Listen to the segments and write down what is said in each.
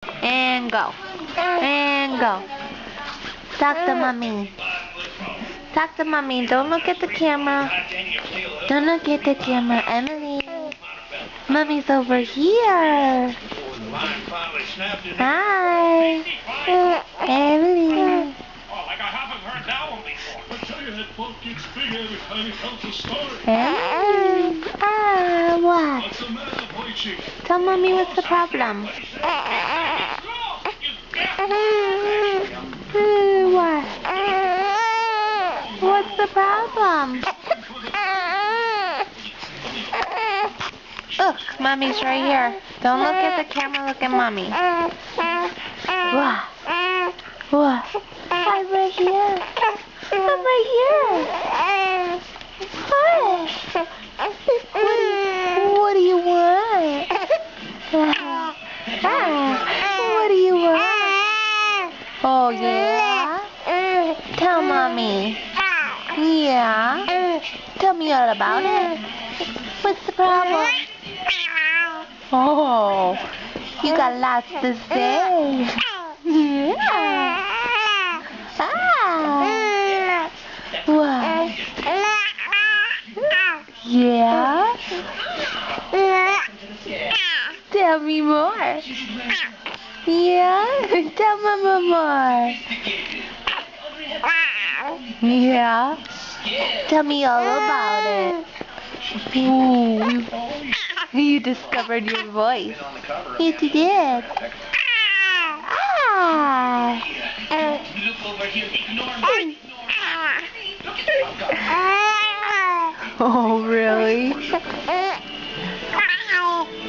And go. And go. Talk to mommy. Talk to mommy. Don't look at the camera. Don't look at the camera, Emily. Mommy's over here. Hi. Emily. Emily. What? Tell mommy what's the problem. What? What's the problem? Look, mommy's right here. Don't look at the camera, look at mommy. What? What? I'm right here. I'm right here. What? What do you want? What do you want? Oh, yeah? Tell mommy. Yeah? Tell me all about it. What's the problem? Oh, you got lots to say. Yeah. Ah. What? Yeah? Tell me more. Yeah? Tell mama more. Yeah? Tell me all about it. Ooh, you discovered your voice. Yes, you did. Ah. Oh, really?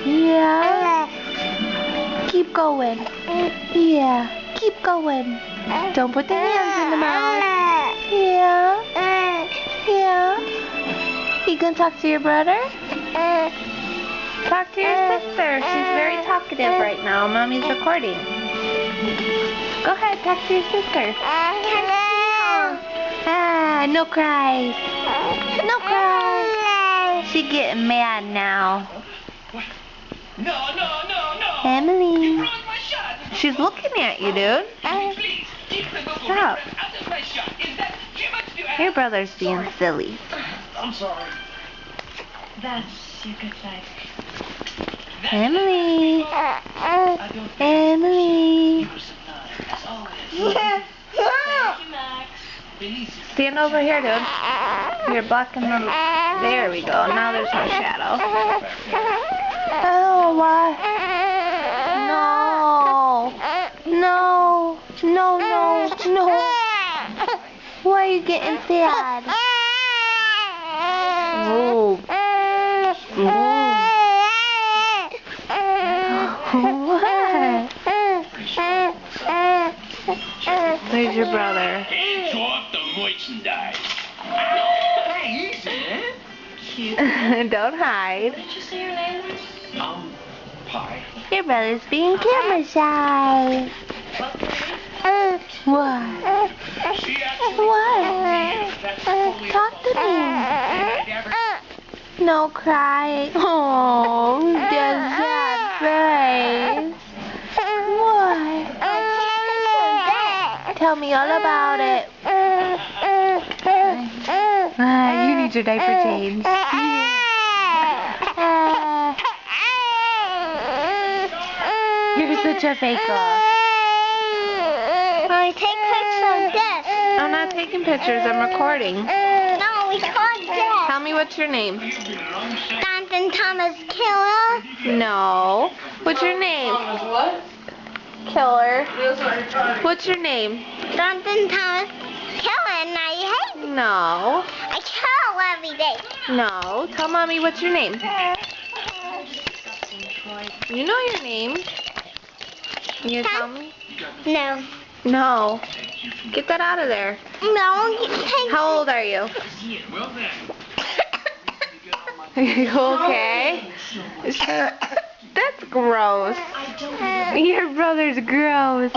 Yeah. Keep going. Yeah. Keep going. Don't put the hands in the mouth. Yeah. Yeah. You gonna talk to your brother? Talk to your sister. She's very talkative right now. Mommy's recording. Go ahead, talk to your sister. Ah, no cries. No cries. She's getting mad now. No. Emily. She's looking at you, dude. Stop. Your brother's being silly. I'm sorry. That's your good side. Emily. Emily. Stand over here, dude. You're blocking the... There we go. Now there's no shadow. Oh, what? No. No. Why are you getting sad? Oh. What? Where's your brother? Hands off the merchandise. Hey, easy, man. Cute. Don't hide. What did you say your name was? Pie. Your brother's being camera shy. What? What? Talk to me. No crying. Oh, there's that face. What? Tell me all about it. You need your diaper changed. You're such a faker. I take pictures of this. I'm not taking pictures, I'm recording. No, we called this. Tell me what's your name. Jonathan Thomas Killer. No. What's your name? What? Killer. What's your name? Jonathan Thomas Killer. Now you hate me. No. I kill every day. No. Tell mommy what's your name. You know your name. You tell me? No. No. Get that out of there. No, you take. How old are you? Well then. Are you okay? That's gross. Your brother's gross.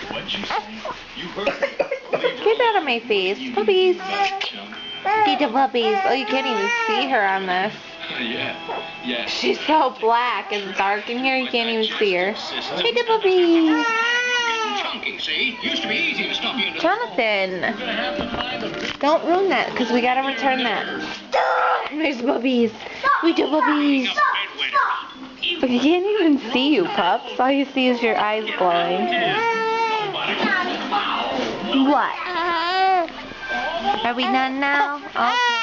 What'd you say? You heard me. Get out of my face. Puppies. Get the puppies. Oh, you can't even see her on this. Yeah. Yes. She's so black. It's dark in here. You can't even see her. Hey, the puppies. Chunky, see? Used to be easy to stuff you into Jonathan, don't ruin that because we gotta return that. There's bubbies. We do bubbies. But you can't even see you, pups. All you see is your eyes glowing. What? Are we done now? Okay.